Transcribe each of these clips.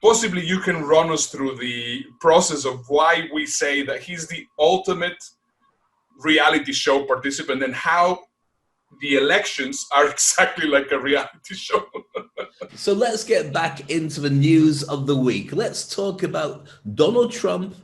possibly you can run us through the process of why we say that he's the ultimate reality show participant and how the elections are exactly like a reality show. So let's get back into the news of the week. Let's talk about Donald Trump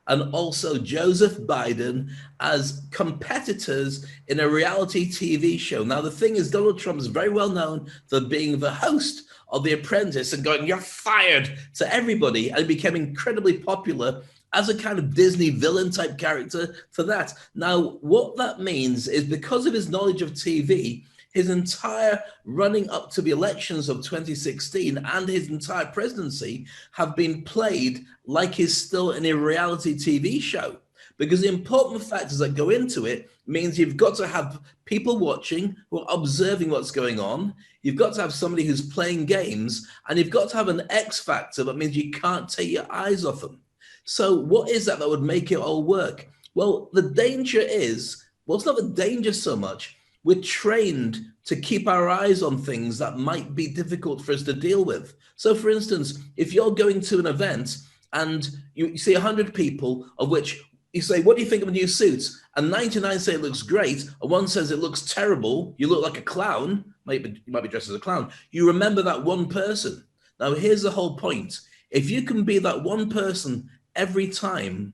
and also Joseph Biden as competitors in a reality TV show. Now, the thing is, Donald Trump is very well known for being the host of The Apprentice and going, "You're fired," to everybody, and became incredibly popular as a kind of Disney villain type character for that. Now, what that means is because of his knowledge of TV, his entire running up to the elections of 2016 and his entire presidency have been played like he's still in a reality TV show. Because the important factors that go into it means you've got to have people watching who are observing what's going on. You've got to have somebody who's playing games, and you've got to have an X factor that means you can't take your eyes off them. So what is that would make it all work? Well, the danger is, well, it's not the danger so much. We're trained to keep our eyes on things that might be difficult for us to deal with. So for instance, if you're going to an event and you see 100 people, of which you say, "What do you think of a new suit?" And 99 say it looks great, and one says it looks terrible, you look like a clown, you might be dressed as a clown, you remember that one person. Now here's the whole point. If you can be that one person every time,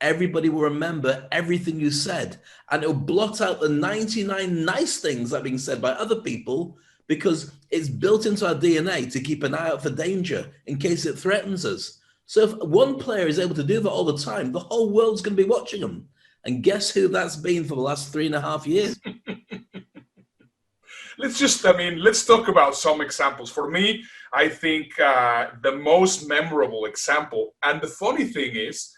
everybody will remember everything you said, and it'll blot out the 99 nice things that are being said by other people, because it's built into our DNA to keep an eye out for danger in case it threatens us. So if one player is able to do that all the time, the whole world's going to be watching them. And guess who that's been for the last 3.5 years? Let's talk about some examples. For me, I think the most memorable example, and the funny thing is,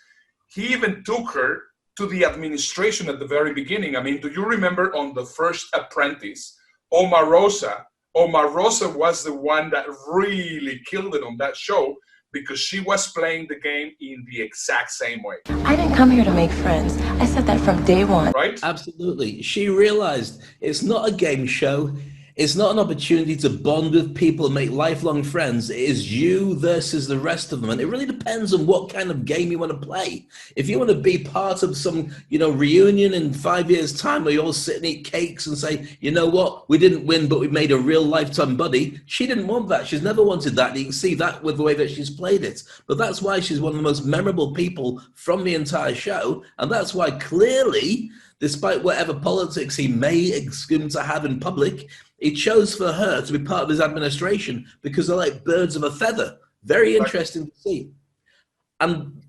he even took her to the administration at the very beginning. I mean, do you remember on the first Apprentice, Omarosa was the one that really killed it on that show because she was playing the game in the exact same way. I didn't come here to make friends. I said that from day one. Right? Absolutely. She realized it's not a game show. It's not an opportunity to bond with people and make lifelong friends. It is you versus the rest of them. And it really depends on what kind of game you want to play. If you want to be part of some, reunion in 5 years' time where you all sit and eat cakes and say, "You know what, we didn't win, but we made a real lifetime buddy." She didn't want that. She's never wanted that. And you can see that with the way that she's played it. But that's why she's one of the most memorable people from the entire show. And that's why clearly, despite whatever politics he may assume to have in public, he chose for her to be part of his administration because they're like birds of a feather. Very interesting to see. And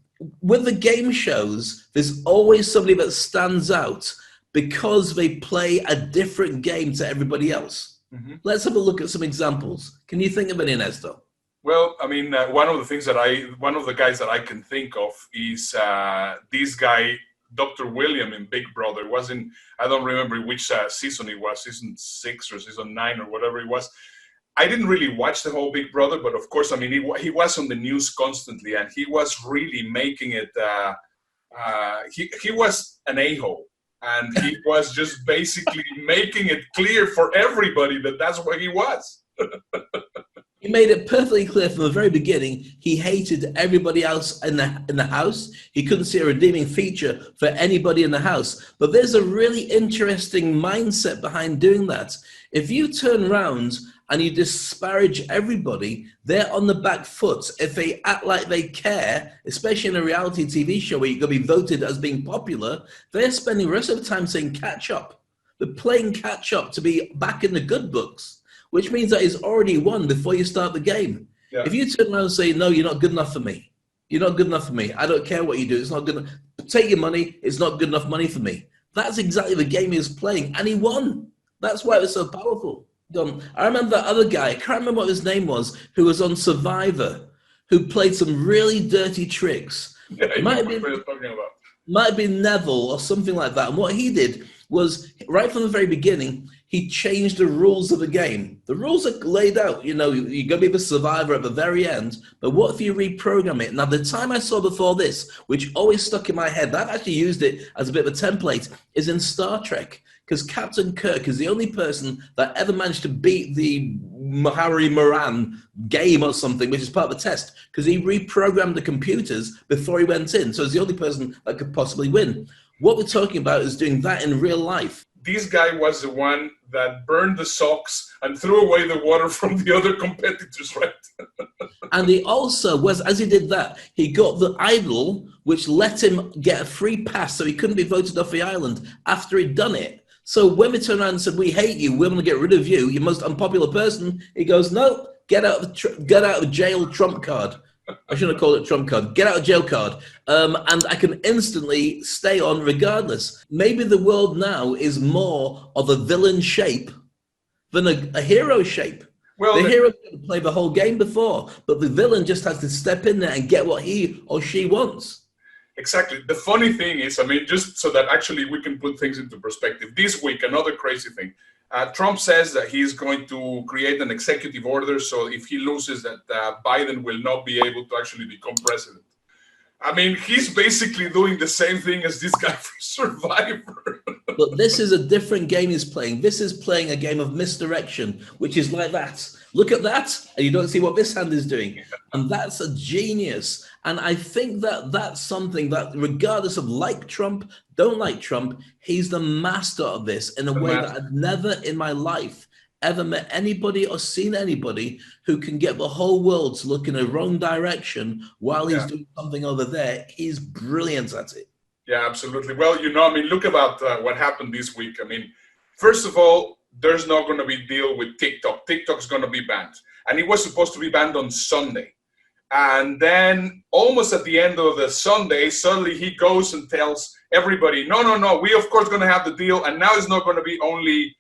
with the game shows, there's always somebody that stands out because they play a different game to everybody else. Mm-hmm. Let's have a look at some examples. Can you think of any, Ernesto? Well, I mean, one of the guys that I can think of is this guy, Dr. William in Big Brother. I don't remember which season it was, season 6 or season 9 or whatever it was. I didn't really watch the whole Big Brother, but of course, I mean, he was on the news constantly, and he was really making it, he was an a-hole, and he was just basically making it clear for everybody that that's what he was. He made it perfectly clear from the very beginning he hated everybody else in the house. He couldn't see a redeeming feature for anybody in the house. But there's a really interesting mindset behind doing that. If you turn around and you disparage everybody, they're on the back foot. If they act like they care, especially in a reality TV show where you're going to be voted as being popular, they're spending the rest of the time saying catch up. They're playing catch up to be back in the good books, which means that he's already won before you start the game. Yeah. If you turn around and say, "No, you're not good enough for me. You're not good enough for me. I don't care what you do. It's not good enough. Take your money. It's not good enough money for me." That's exactly the game he was playing, and he won. That's why it was so powerful. I remember that other guy, I can't remember what his name was, who was on Survivor, who played some really dirty tricks. Yeah, might have been Neville or something like that. And what he did was, right from the very beginning, he changed the rules of the game. The rules are laid out. You know, you're going to be the survivor at the very end, but what if you reprogram it? Now, the time I saw before this, which always stuck in my head, I've actually used it as a bit of a template, is in Star Trek, because Captain Kirk is the only person that ever managed to beat the Harry Moran game or something, which is part of the test, because he reprogrammed the computers before he went in. So he's the only person that could possibly win. What we're talking about is doing that in real life. This guy was the one that burned the socks and threw away the water from the other competitors, right? And he also was, as he did that, he got the idol, which let him get a free pass so he couldn't be voted off the island after he'd done it. So when we turned around and said, we hate you, we're going to get rid of you, you most unpopular person, he goes, no, get out of jail Trump card. I shouldn't have called it Trump card. Get out of jail card. And I can instantly stay on regardless. Maybe the world now is more of a villain shape than a hero shape. Well, the hero can play the whole game before, but the villain just has to step in there and get what he or she wants. Exactly. The funny thing is, I mean, just so that actually we can put things into perspective, this week, another crazy thing. Trump says that he's going to create an executive order, so if he loses, that Biden will not be able to actually become president. I mean, he's basically doing the same thing as this guy for Survivor. But this is a different game he's playing. This is playing a game of misdirection, which is like that. Look at that, and you don't see what this hand is doing. And that's a genius. And I think that that's something that, regardless of like Trump, don't like Trump, he's the master of this in a way that I've never in my life ever met anybody or seen anybody who can get the whole world to look in a wrong direction while he's doing something over there. He's brilliant at it. Yeah, absolutely. Well, you know, I mean, look about what happened this week. I mean, first of all, there's not going to be a deal with TikTok. TikTok's going to be banned. And it was supposed to be banned on Sunday. And then almost at the end of the Sunday, suddenly he goes and tells everybody, no, we of course going to have the deal. And now it's not going to be only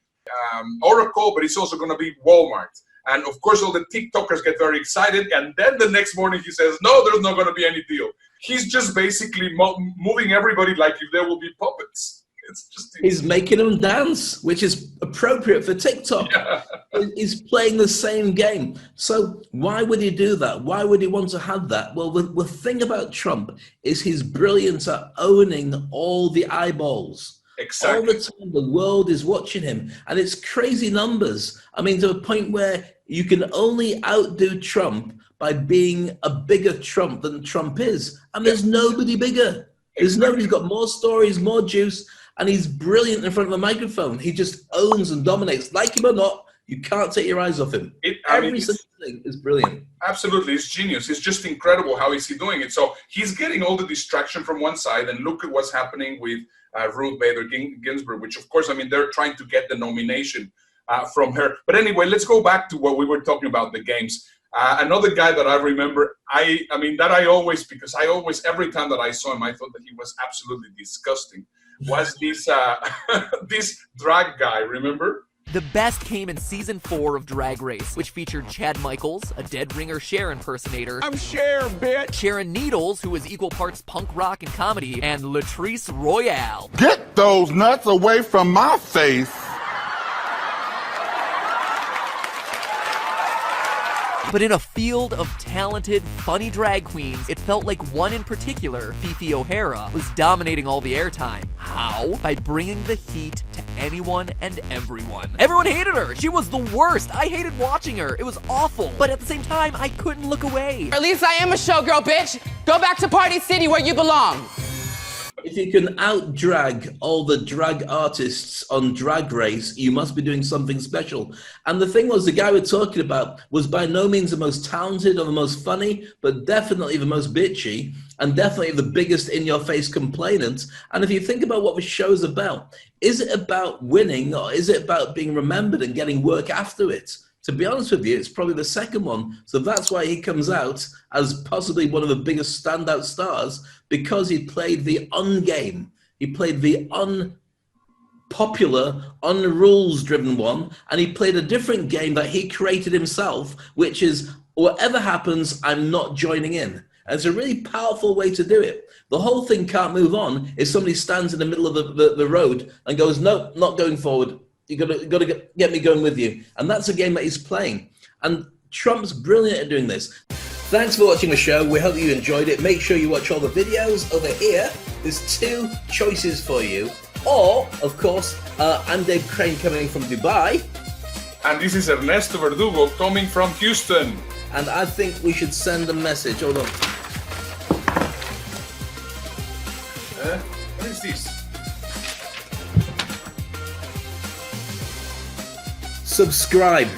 Oracle, but it's also going to be Walmart. And of course, all the TikTokers get very excited. And then the next morning he says, no, there's not going to be any deal. He's just basically moving everybody like if there will be puppets. It's just he's making them dance, which is appropriate for TikTok. Yeah. He's playing the same game. So why would he do that? Why would he want to have that? Well, the thing about Trump is he's brilliant at owning all the eyeballs. Exactly. All the time the world is watching him. And it's crazy numbers. I mean, to a point where you can only outdo Trump by being a bigger Trump than Trump is. And there's nobody bigger. There's nobody who's got more stories, more juice. And he's brilliant in front of a microphone. He just owns and dominates. Like him or not, you can't take your eyes off him. Every single thing is brilliant. Absolutely. It's genius. It's just incredible how is he doing it. So he's getting all the distraction from one side. And look at what's happening with Ruth Bader Ginsburg, which, of course, I mean, they're trying to get the nomination from her. But anyway, let's go back to what we were talking about, the games. Another guy that I remember, every time that I saw him, I thought that he was absolutely disgusting. Was this this drag guy, remember? The best came in season 4 of Drag Race, which featured Chad Michaels, a Dead Ringer Cher impersonator. I'm Cher, bitch! Sharon Needles, who was equal parts punk rock and comedy, and Latrice Royale. Get those nuts away from my face! But in a field of talented, funny drag queens, it felt like one in particular, Fifi O'Hara, was dominating all the airtime. How? By bringing the heat to anyone and everyone. Everyone hated her. She was the worst. I hated watching her. It was awful. But at the same time, I couldn't look away. At least I am a showgirl, bitch. Go back to Party City where you belong. If you can out-drag all the drag artists on Drag Race, you must be doing something special. And the thing was, the guy we're talking about was by no means the most talented or the most funny, but definitely the most bitchy, and definitely the biggest in-your-face complainant. And if you think about what the show's about, is it about winning, or is it about being remembered and getting work after it? To be honest with you, it's probably the second one. So that's why he comes out as possibly one of the biggest standout stars, because he played the un-game. He played the unpopular, un-rules-driven one, and he played a different game that he created himself, which is, whatever happens, I'm not joining in. And it's a really powerful way to do it. The whole thing can't move on if somebody stands in the middle of the road and goes, no, not going forward. You got to get me going with you. And that's a game that he's playing. And Trump's brilliant at doing this. Thanks for watching the show. We hope you enjoyed it. Make sure you watch all the videos over here. There's 2 choices for you. Or, of course, I'm Dave Crane coming from Dubai. And this is Ernesto Verdugo coming from Houston. And I think we should send a message. Hold on. What is this? Subscribe.